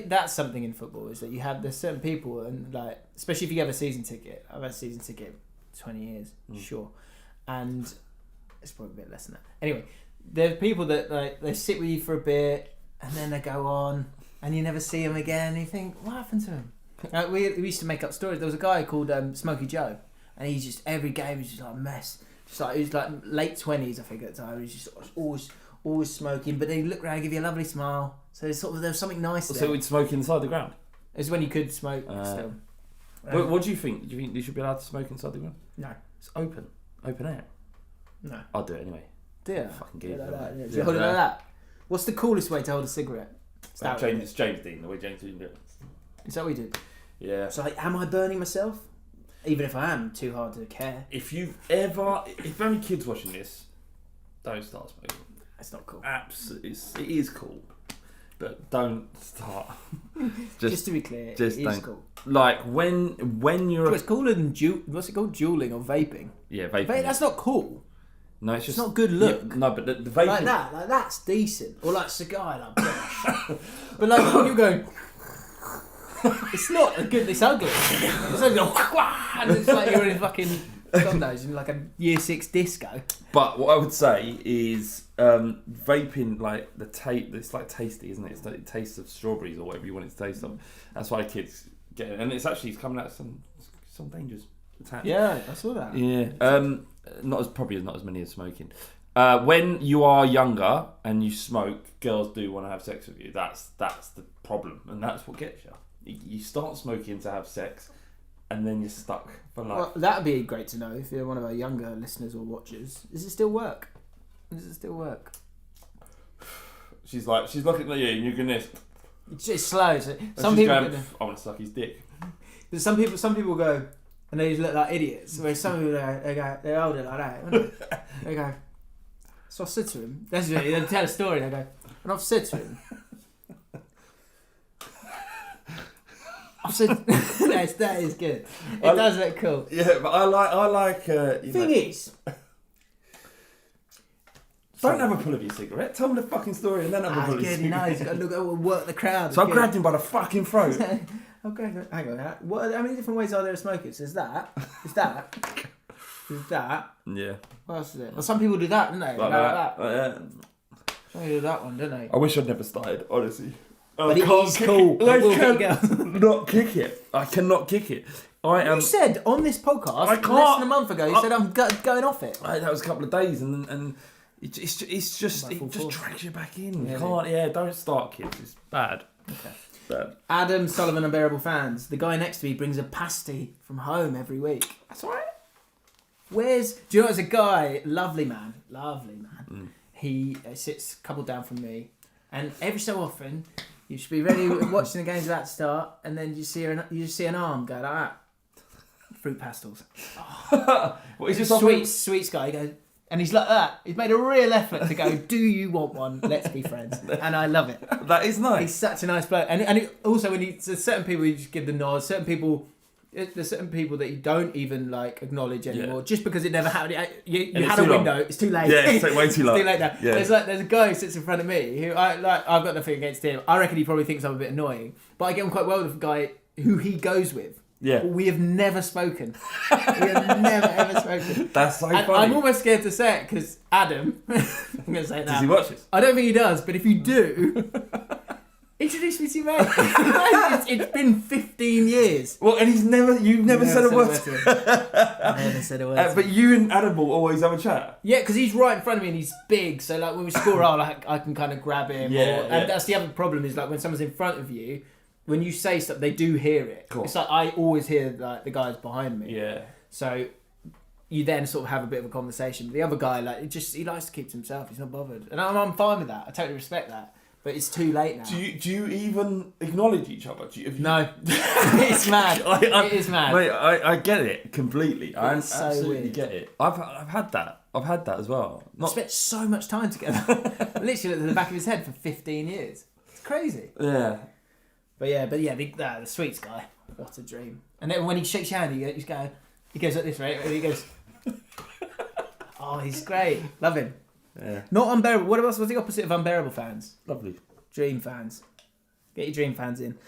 That's something in football, is that there's certain people, and like, especially if you have a season ticket. I've had a season ticket 20 years, sure, and it's probably a bit less than that. Anyway, there are people that like they sit with you for a bit and then they go on, and you never see them again. And you think, what happened to him? We used to make up stories. There was a guy called Smokey Joe, and he's just every game was just like a mess. Just like he was like late 20s, I think, at the time. He was just always smoking, but they look around and give you a lovely smile. So there was something nice there. So we'd smoke inside the ground? It's when you could smoke still. What do you think? Do you think you should be allowed to smoke inside the ground? No. It's open air. No. I'll do it anyway. Do you? Fucking geek. Hold it like that. What's the coolest way to hold a cigarette? It's James Dean, the way James Dean did it. Is that what we did? Yeah. So am I burning myself? Even if I am, too hard to care. If only kids watching this, don't start smoking. That's not cool. Absolutely, it is cool, but don't start. Just to be clear, it is cool. Like when you're. It's cooler than what's it called? Dueling or vaping? Yeah, vaping. That's not cool. No, it's just not good look. Yeah, no, but the vaping like that's decent. Or like cigar, like gosh. But like when you're going. It's not a good. It's ugly. It's like and it's like you're in fucking in like a year 6 disco. But what I would say is vaping, like the taste. It's like tasty, isn't it? It's like the taste of strawberries or whatever you want it to taste of. That's why kids get it, and it's coming out of some dangers attached. Yeah, I saw that. Yeah, not as many as smoking. When you are younger and you smoke, girls do want to have sex with you. That's the problem, and that's what gets you. You start smoking to have sex, and then you're stuck for life. Well, that'd be great to know if you're one of our younger listeners or watchers. Does it still work? She's looking at you, and you're gonna. It's slow. So some people I want to suck his dick. But some people go, and they just look like idiots. Whereas some people they hold it like that. They go. So I said to him. That's it. They tell a story. They go, and I've said to him. I've said that is good. It does look cool. Yeah, but I like. Thing is. Don't have a pull of your cigarette. Tell me the fucking story and then have a pull of your cigarette. No, he's got to look over and work the crowd. So I grabbed him by the fucking throat. Okay, hang on. How many different ways are there to smoke it? So there's that. There's that. Yeah. What else is it? Well, some people do that, don't they? Like that. Some people do that one, don't they? I wish I'd never started, honestly. But it is cool. I cannot kick it. I cannot kick it. You said on this podcast less than a month ago, you said I'm going off it. That was a couple of days and it's just drags you back in. Yeah, you can't. Don't start, kids. It's bad. Okay. Bad. Adam Sullivan, Unbearable Fans. The guy next to me brings a pasty from home every week. That's all right. Do you know, there's a guy, lovely man. He sits a couple down from me, and every so often you should be ready watching the games about to start, and then you just see an arm go like that. Fruit pastels. What is this? Sweet guy. He goes, and he's like that. He's made a real effort to go, do you want one? Let's be friends. And I love it. That is nice. He's such a nice bloke. And also, there's certain people you just give the nod. There's certain people that you don't even like acknowledge anymore, just because it never happened. You had a window. Long. It's too late. Yeah, it's way too long. It's too late now. Yeah. There's a guy who sits in front of me who I've got nothing against him. I reckon he probably thinks I'm a bit annoying, but I get on quite well with a guy who he goes with. Yeah. But we have never spoken. Ever spoken. That's so funny. I'm almost scared to say it because Adam. I'm going to say it now. Does he watch this? I don't think he does, but if you do. Introduce me to you, mate. It's been 15 years. Well, and you've never said a word to him. I never said a word. But you and Adam will always have a chat. Yeah, because he's right in front of me and he's big, so like when we score, I can kind of grab him. And that's the other problem is like when someone's in front of you, when you say stuff, they do hear it. Cool. It's like I always hear like the guys behind me. Yeah. So you then sort of have a bit of a conversation. But the other guy, like, he likes to keep to himself. He's not bothered, and I'm fine with that. I totally respect that. But it's too late now. Do you even acknowledge each other? No. It's mad. It is mad. Mate, I get it completely. I absolutely weird. get it. I've had that. I've had that as well. I've spent so much time together. Literally at the back of his head for 15 years. It's crazy. Yeah. But the sweets guy. What a dream. And then when he shakes your hand, he goes like this, right? And he goes, oh, he's great. Love him. Yeah. Not unbearable. What's the opposite of unbearable fans? Lovely. Dream fans. Get your dream fans in.